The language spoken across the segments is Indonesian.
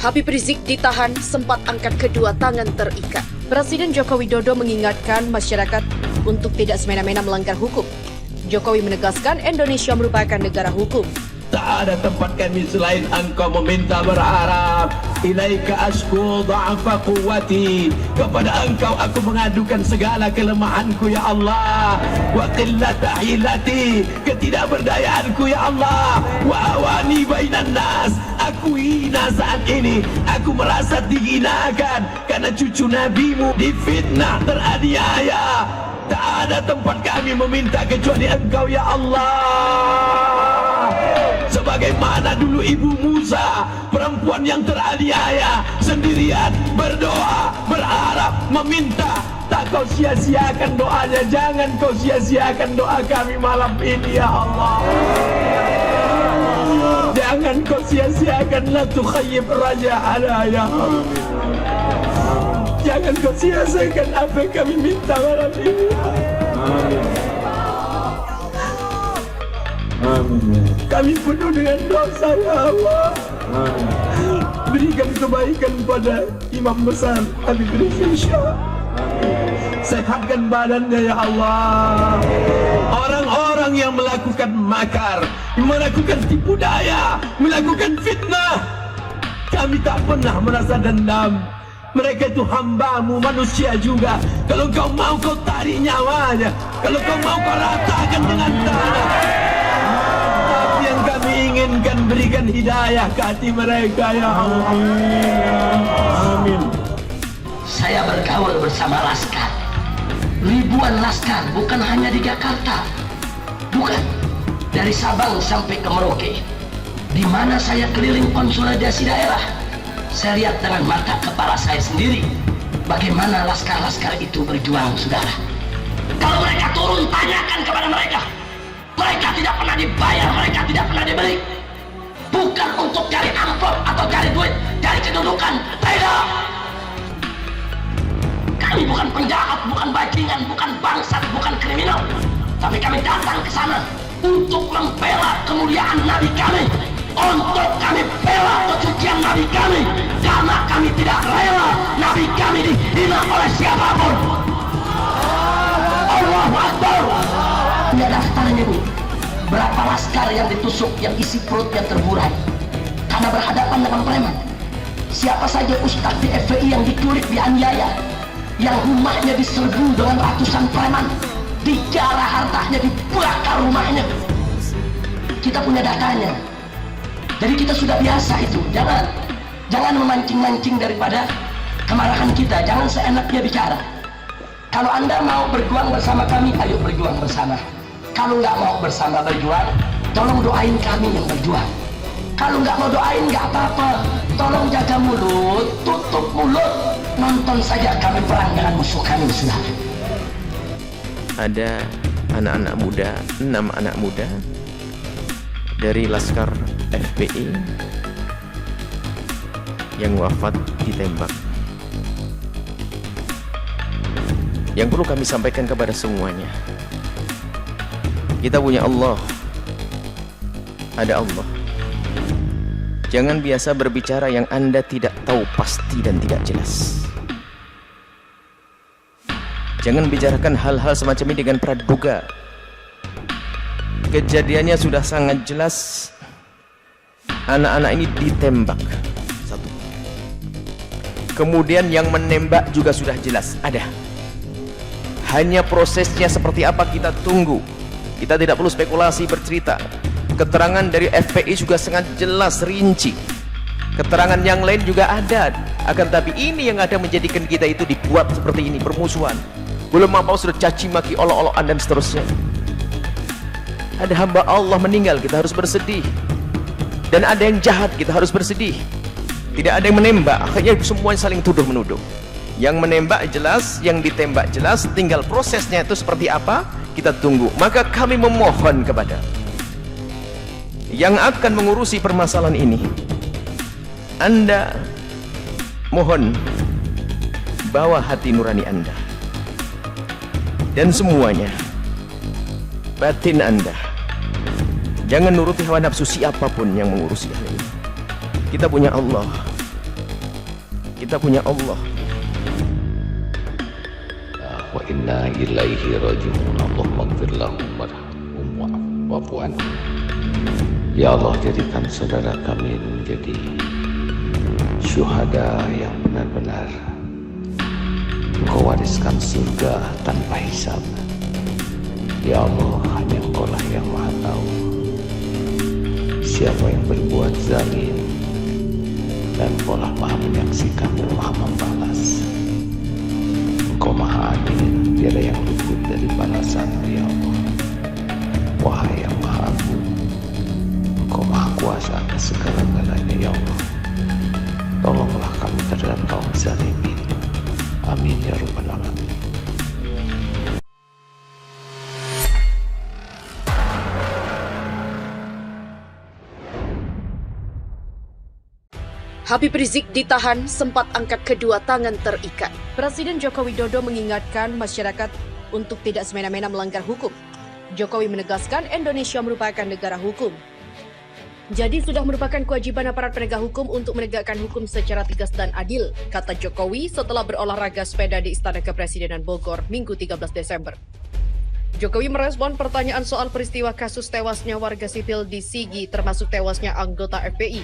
Habib Rizik ditahan, sempat angkat kedua tangan terikat. Presiden Joko Widodo mengingatkan masyarakat untuk tidak semena-mena melanggar hukum. Jokowi menegaskan Indonesia merupakan negara hukum. Tak ada tempat kami selain engkau meminta berharap. Ilaika asku dha'afa quwwati. Kepada engkau aku mengadukan segala kelemahanku ya Allah. Wa qillata hilati. Ketidakberdayaanku ya Allah. Wa awani bainan nas. Aku hina saat ini. Aku merasa dihinakan karena cucu nabimu difitnah, teraniaya. Tak ada tempat kami meminta kecuali engkau ya Allah. Sebagaimana dulu ibu Musa, perempuan yang teraniaya, sendirian berdoa, berharap, meminta. Tak kau sia-siakan doanya. Jangan kau sia-siakan doa kami malam ini ya Allah. Jangan kau sia-siakan. La tukhayyib raja'ana ya Allah. Jangan kau sia-siakan apa yang kami minta malam ini. Amin. Kami penuh dengan dosa ya Allah. Amin. Berikan kebaikan pada Imam besar Habib Rizik. Sehatkan badannya ya Allah. Orang-orang yang melakukan makar, melakukan tipu daya, melakukan fitnah, kami tak pernah merasa dendam. Mereka itu hambamu, manusia juga. Kalau kau mau kau tarik nyawanya. Kalau kau mau kau ratakan dengan tanah. Tapi yang kami inginkan berikan hidayah ke hati mereka ya Allah. Amin. Saya bergaul bersama laskar. Ribuan laskar, bukan hanya di Jakarta. Bukan. Dari Sabang sampai ke Merauke. Di mana saya keliling konsolidasi daerah. Saya lihat dengan mata kepala saya sendiri bagaimana laskar-laskar itu berjuang, saudara. Kalau mereka turun, tanyakan kepada mereka. Mereka tidak pernah dibayar, mereka tidak pernah dibeli. Bukan untuk cari amplop atau cari duit, cari kedudukan. Tidak. Kami bukan penjahat, bukan bajingan, bukan bangsat, bukan kriminal. Tapi kami datang ke sana untuk membela kemuliaan Nabi kami. Untuk kami bela kesucian Nabi kami. Karena kami tidak rela Nabi kami dihina oleh siapapun. Allahu Akbar. Ini daftarnya nih. Berapa laskar yang ditusuk, yang isi perutnya terburai karena berhadapan dengan preman. Siapa saja ustadz di FPI yang diculik, dianiaya, yang rumahnya diserbu dengan ratusan preman, dijarah hartanya, dibakar rumahnya. Kita punya datanya. Jadi kita sudah biasa itu. Jangan memancing-mancing daripada kemarahan kita. Jangan seenaknya bicara. Kalau Anda mau berjuang bersama kami, ayo berjuang bersama. Kalau nggak mau bersama berjuang, tolong doain kami yang berjuang. Kalau nggak mau doain, nggak apa-apa. Tolong jaga mulut, tutup mulut. Nonton saja kami perang dengan musuh kami, saudara. Ada anak-anak muda, 6 anak muda dari Laskar FPI yang wafat ditembak. Yang perlu kami sampaikan kepada semuanya, kita punya Allah, ada Allah. Jangan biasa berbicara yang Anda tidak tahu pasti dan tidak jelas. Jangan bicarakan hal-hal semacam ini dengan praduga. Kejadiannya sudah sangat jelas. Anak-anak ini ditembak. Satu. Kemudian yang menembak juga sudah jelas, ada. Hanya prosesnya seperti apa kita tunggu. Kita tidak perlu spekulasi bercerita. Keterangan dari FPI juga sangat jelas, rinci. Keterangan yang lain juga ada. Akan tapi ini yang ada menjadikan kita itu dibuat seperti ini, permusuhan. Belum apa sudah caci maki, olok-olokan dan seterusnya. Ada hamba Allah meninggal, kita harus bersedih. Dan ada yang jahat, kita harus bersedih. Tidak ada yang menembak, akhirnya semuanya saling tuduh menuduh. Yang menembak jelas, yang ditembak jelas, tinggal prosesnya itu seperti apa, kita tunggu. Maka kami memohon kepada yang akan mengurusi permasalahan ini, Anda mohon bawa hati nurani Anda dan semuanya, batin Anda. Jangan nuruti hawa nafsu siapapun yang mengurusi hal ini. Kita punya Allah, Kita punya Allah. Wa inna ilaihi raji'un. Allahumma ighfir lahum warhamhum wa'fu anhum. Ya Allah, jadikan saudara kami menjadi syuhada yang benar-benar Engkau wariskan surga tanpa hisab. Ya Allah, hanya Engkau lah yang maha tahu siapa yang berbuat zalim, dan Engkau lah maha menyaksikan dan maha membalas. Engkau maha adil, tiada yang luput dari balasan. Ya Allah, wahai yang maha agung, Engkau maha kuasa atas segala-galanya. Ya Allah, tolonglah kami terhadap kaum zalimin. Amin ya rabbal alamin. Habib Rizik ditahan, sempat angkat kedua tangan terikat. Presiden Joko Widodo mengingatkan masyarakat untuk tidak semena-mena melanggar hukum. Jokowi menegaskan Indonesia merupakan negara hukum. Jadi sudah merupakan kewajiban aparat penegak hukum untuk menegakkan hukum secara tegas dan adil, kata Jokowi setelah berolahraga sepeda di Istana Kepresidenan Bogor Minggu 13 Desember. Jokowi merespon pertanyaan soal peristiwa kasus tewasnya warga sipil di Sigi termasuk tewasnya anggota FPI.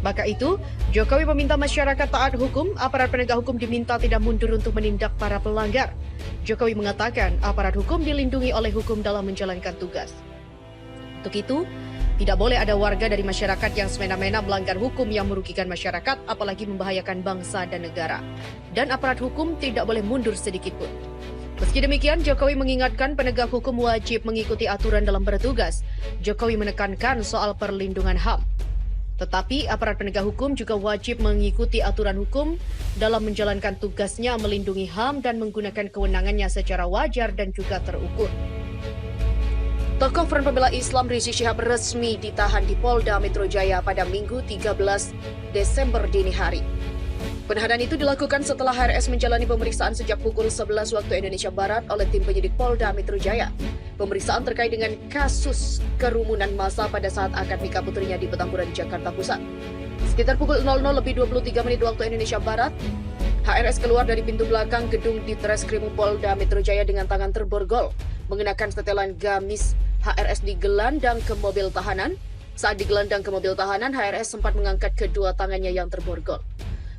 Maka itu, Jokowi meminta masyarakat taat hukum, aparat penegak hukum diminta tidak mundur untuk menindak para pelanggar. Jokowi mengatakan aparat hukum dilindungi oleh hukum dalam menjalankan tugas. Untuk itu, tidak boleh ada warga dari masyarakat yang semena-mena melanggar hukum yang merugikan masyarakat, apalagi membahayakan bangsa dan negara. Dan aparat hukum tidak boleh mundur sedikit pun. Meski demikian, Jokowi mengingatkan penegak hukum wajib mengikuti aturan dalam bertugas. Jokowi menekankan soal perlindungan HAM. Tetapi aparat penegak hukum juga wajib mengikuti aturan hukum dalam menjalankan tugasnya melindungi HAM dan menggunakan kewenangannya secara wajar dan juga terukur. Tokoh Front Pembela Islam Rizik Syihab resmi ditahan di Polda Metro Jaya pada Minggu 13 Desember dini hari. Penahanan itu dilakukan setelah HRS menjalani pemeriksaan sejak pukul 11 waktu Indonesia Barat oleh tim penyidik Polda Metro Jaya. Pemeriksaan terkait dengan kasus kerumunan massa pada saat akad nikah putrinya di Petamburan, Jakarta Pusat. Sekitar pukul 00:23 waktu Indonesia Barat, HRS keluar dari pintu belakang gedung Ditreskrim Polda Metro Jaya dengan tangan terborgol, mengenakan setelan gamis. HRS digelandang ke mobil tahanan. Saat digelandang ke mobil tahanan, HRS sempat mengangkat kedua tangannya yang terborgol.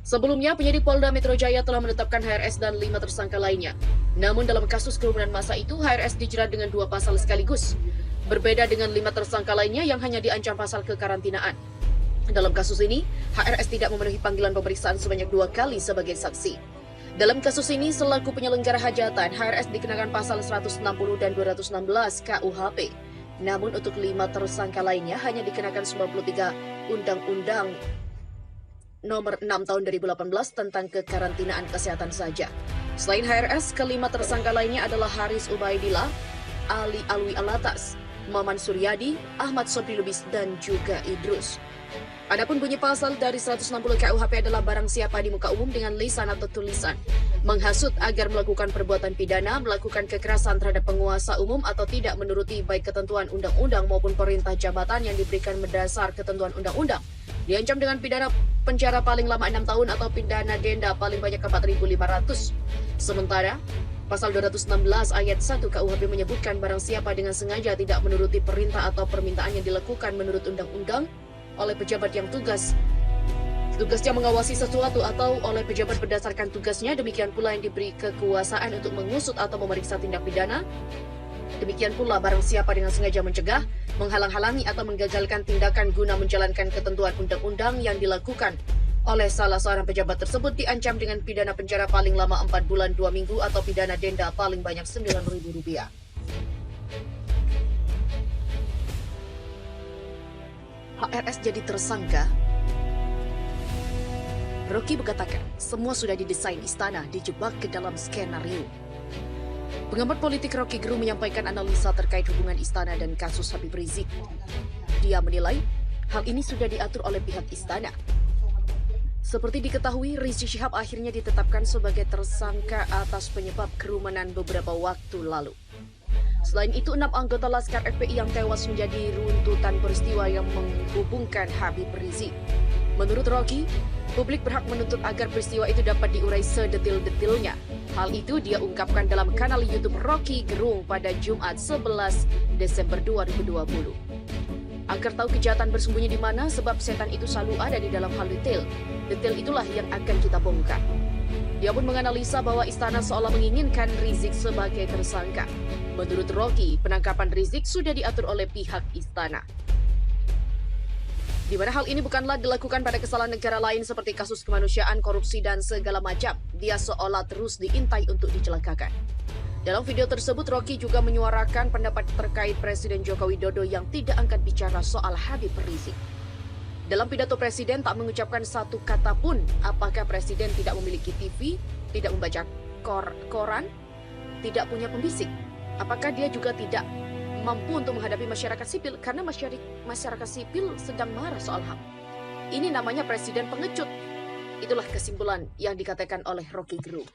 Sebelumnya, penyidik Polda Metro Jaya telah menetapkan HRS dan 5 tersangka lainnya. Namun dalam kasus kerumunan massa itu, HRS dijerat dengan 2 pasal sekaligus. Berbeda dengan 5 tersangka lainnya yang hanya diancam pasal kekarantinaan. Dalam kasus ini, HRS tidak memenuhi panggilan pemeriksaan sebanyak 2 kali sebagai saksi. Dalam kasus ini, selaku penyelenggara hajatan, HRS dikenakan pasal 160 dan 216 KUHP. Namun untuk 5 tersangka lainnya hanya dikenakan 93 Undang-Undang Nomor 6 Tahun 2018 tentang kekarantinaan kesehatan saja. Selain HRS, kelima tersangka lainnya adalah Haris Ubaidillah, Ali Alwi Alatas, Maman Suryadi, Ahmad Sobri Lubis, dan juga Idrus. Adapun bunyi pasal dari 160 KUHP adalah barang siapa di muka umum dengan lisan atau tulisan menghasut agar melakukan perbuatan pidana, melakukan kekerasan terhadap penguasa umum atau tidak menuruti baik ketentuan undang-undang maupun perintah jabatan yang diberikan berdasar ketentuan undang-undang, diancam dengan pidana penjara paling lama 6 tahun atau pidana denda paling banyak 4.500. Sementara, pasal 216 ayat 1 KUHP menyebutkan barang siapa dengan sengaja tidak menuruti perintah atau permintaan yang dilakukan menurut undang-undang oleh pejabat yang tugasnya mengawasi sesuatu atau oleh pejabat berdasarkan tugasnya, demikian pula yang diberi kekuasaan untuk mengusut atau memeriksa tindak pidana. Demikian pula barang siapa dengan sengaja mencegah, menghalang-halangi atau menggagalkan tindakan guna menjalankan ketentuan undang-undang yang dilakukan oleh salah seorang pejabat tersebut diancam dengan pidana penjara paling lama 4 bulan 2 minggu atau pidana denda paling banyak Rp9.000. HRS jadi tersangka. Rocky berkatakan, semua sudah didesain istana dijebak ke dalam skenario. Pengamat politik Rocky Gerung menyampaikan analisa terkait hubungan istana dan kasus Habib Rizik. Dia menilai, hal ini sudah diatur oleh pihak istana. Seperti diketahui, Rizik Syihab akhirnya ditetapkan sebagai tersangka atas penyebab kerumunan beberapa waktu lalu. Selain itu, 6 anggota Laskar FPI yang tewas menjadi runtutan peristiwa yang menghubungkan Habib Rizik. Menurut Rocky, publik berhak menuntut agar peristiwa itu dapat diurai sedetil-detilnya. Hal itu dia ungkapkan dalam kanal YouTube Rocky Gerung pada Jumat 11 Desember 2020. Agar tahu kejahatan bersembunyi di mana, sebab setan itu selalu ada di dalam hal detail. Detail itulah yang akan kita bongkar. Dia pun menganalisa bahwa istana seolah menginginkan Rizik sebagai tersangka. Menurut Rocky, penangkapan Rizik sudah diatur oleh pihak istana. Di mana hal ini bukanlah dilakukan pada kesalahan negara lain seperti kasus kemanusiaan, korupsi, dan segala macam. Dia seolah terus diintai untuk dicelakakan. Dalam video tersebut, Rocky juga menyuarakan pendapat terkait Presiden Joko Widodo yang tidak angkat bicara soal Habib Rizik. Dalam pidato Presiden tak mengucapkan satu kata pun apakah Presiden tidak memiliki TV, tidak membaca koran, tidak punya pembisik. Apakah dia juga tidak mampu untuk menghadapi masyarakat sipil karena masyarakat sipil sedang marah soal HAM. Ini namanya presiden pengecut. Itulah kesimpulan yang dikatakan oleh Rocky Gerung.